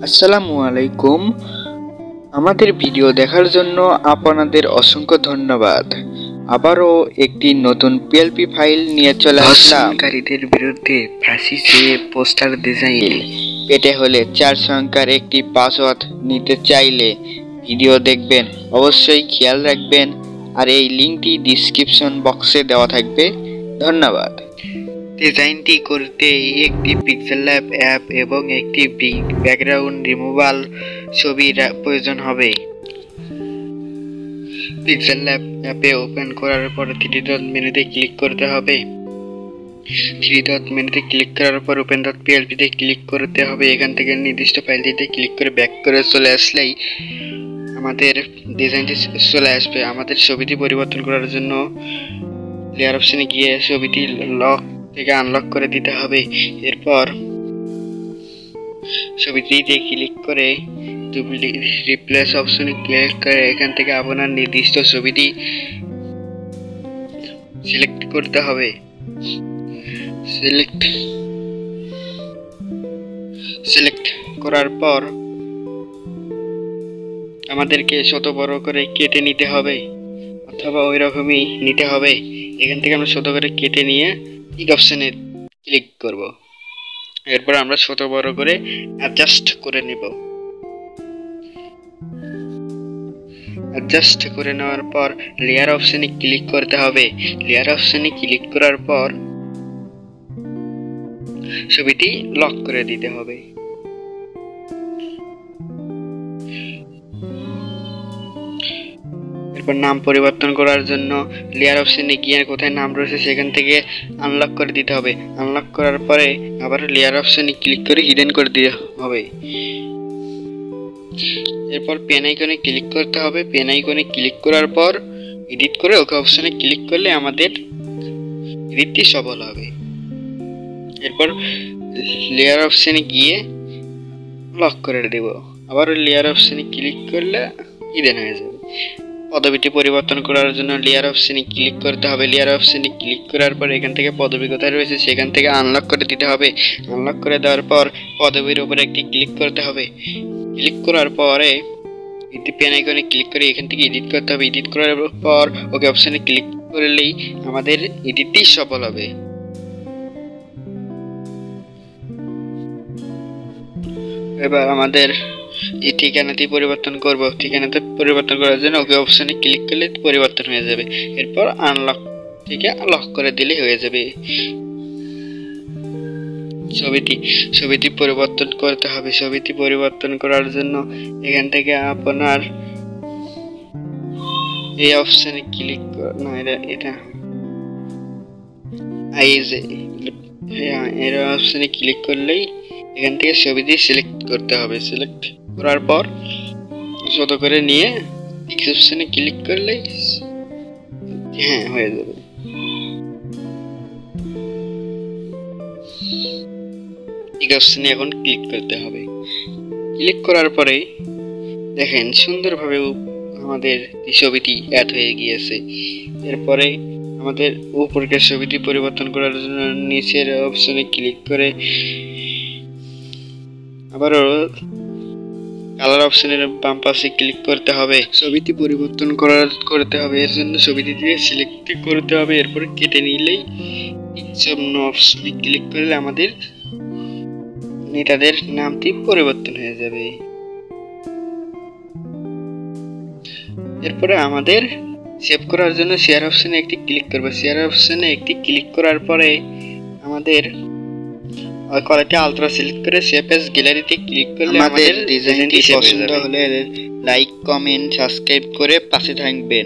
আসসালামু আলাইকুম। আমাদের ভিডিও দেখার জন্য আপনাদের অসংখ্য ধন্যবাদ। আবারও একটি নতুন পিএলপি ফাইল নিয়ে চলে আসলাম। ধর্ষণকারীদের বিরুদ্ধে ফাঁসি চেয়ে পোস্টার ডিজাইন পেতে হলে 4 সংখ্যার একটি পাসওয়ার্ড নিতে চাইলে ভিডিও দেখবেন, অবশ্যই খেয়াল রাখবেন। আর এই লিঙ্কটি ডিসক্রিপশন বক্সে দেওয়া থাকবে। ধন্যবাদ। ডিজাইনটি করতে একটি পিক্সেল ল্যাব অ্যাপ এবং একটি ব্যাকগ্রাউন্ড রিমুভাল ছবির প্রয়োজন হবে। পিক্সেল ল্যাব অ্যাপে ওপেন করার পর 3 ডট মেনুতে ক্লিক করতে হবে। 3 ডট মেনুতে ক্লিক করার পর ওপেন ডট পিএলপিতে ক্লিক করতে হবে। এখান থেকে নির্দিষ্ট ফাইলটিতে ক্লিক করে ব্যাক করে চলে আসলেই আমাদের ডিজাইনটি চলে আসবে। আমাদের ছবিটি পরিবর্তন করার জন্য লেয়ার অপশনে গিয়ে ছবিটি লক থেকে আনলক করে দিতে হবে। এরপর ছবিটিতে ক্লিক করে রিপ্লেস অপশনে ক্লিক করে এখান থেকে আপনার নির্দিষ্ট ছবিটি সিলেক্ট করতে হবে। সিলেক্ট করার পর আমাদেরকে ছোট বড় করে কেটে নিতে হবে, অথবা ওই রকমই নিতে হবে। এখান থেকে আমরা ছোট করে কেটে নিয়ে ঠিক অপশনে ক্লিক করব। এরপর আমরা ছোট বড় করে অ্যাডজাস্ট করে নেব। অ্যাডজাস্ট করে নেওয়ার পর লেয়ার অপশনে ক্লিক করতে হবে। লেয়ার অপশনে ক্লিক করার পর ছবিটি লক করে দিতে হবে। এরপর নাম পরিবর্তন করার জন্য লেয়ার অপশনে গিয়ে কোথায় নাম রয়েছে সেখান থেকে আনলক করে দিতে হবে। আনলক করার পরে আবার লেয়ার অপশনে ক্লিক করে হিডেন করে দিতে হবে। এরপর পেন আইকনে ক্লিক করতে হবে। পেন আইকনে ক্লিক করার পর এডিট করে ওকে অপশনে ক্লিক করলে আমাদের এডিটটি সফল হবে। এরপর লেয়ার অপশনে গিয়ে লক করে দেব। আবার লেয়ার অপশনে ক্লিক করলে হিডেন হয়ে যাবে। পদবিটি পরিবর্তন করার জন্য লেয়ার অপশনে ক্লিক করতে হবে। লেয়ার অপশনে ক্লিক করার পর এখান থেকে পদবি কোথায় রয়েছে সেখান থেকে আনলক করে দিতে হবে। আনলক করে দেওয়ার পর পদবির উপরে একটি ক্লিক করতে হবে। ক্লিক করার পরে পেন আইকনে ক্লিক করে এখান থেকে এডিট করতে হবে। এডিট করার পর ওকে অপশনে ক্লিক করলেই আমাদের এডিটটি সফল হবে। এবার আমাদের এই ঠিকানাটি পরিবর্তন করব। ঠিকানাতে পরিবর্তন করার জন্য ওকে অপশনে ক্লিক করলে পরিবর্তন হয়ে যাবে। এরপর আনলক থেকে লক করে দিলে হয়ে যাবে। ছবিটি পরিবর্তন করতে হবে। ছবিটি পরিবর্তন করার জন্য এখান থেকে আপনার এই অপশনে ক্লিক না, এটা এর অপশনে ক্লিক করলেই এখান থেকে ছবিটি সিলেক্ট করতে হবে। সিলেক্ট করার পর ছোট করে নিয়ে টিক অপশনে ক্লিক করলেই হয়ে যাবে। টিক অপশনে এখন ক্লিক করতে হবে। ক্লিক করার পরে দেখেন সুন্দরভাবে আমাদের ছবিটি অ্যাড হয়ে গিয়েছে। এরপরে আমাদের উপরের ছবিটি পরিবর্তন করার জন্য নিচের অপশনে ক্লিক করে আবারও কালার অপশনের বাম পাশে ক্লিক করতে হবে। ছবিটি পরিবর্তন করতে হবে। এর জন্য ছবিটি দিয়ে সিলেক্ট করতে হবে। এরপর কেটে নিলেই অপশনে ক্লিক করলে আমাদের নেতাদের নামটি পরিবর্তন হয়ে যাবে। এরপরে আমাদের সেভ করার জন্য শেয়ার অপশনে একটি ক্লিক করব। শেয়ার অপশনে একটি ক্লিক করার পরে আমাদের কোয়ালিটি আলট্রা সিলেক্ট করে সেভ এজ গ্যালারিতে ক্লিক করলে আমাদের ডিজাইনটি পছন্দ হলে লাইক, কমেন্ট, সাবস্ক্রাইব করে পাশে থাকবেন।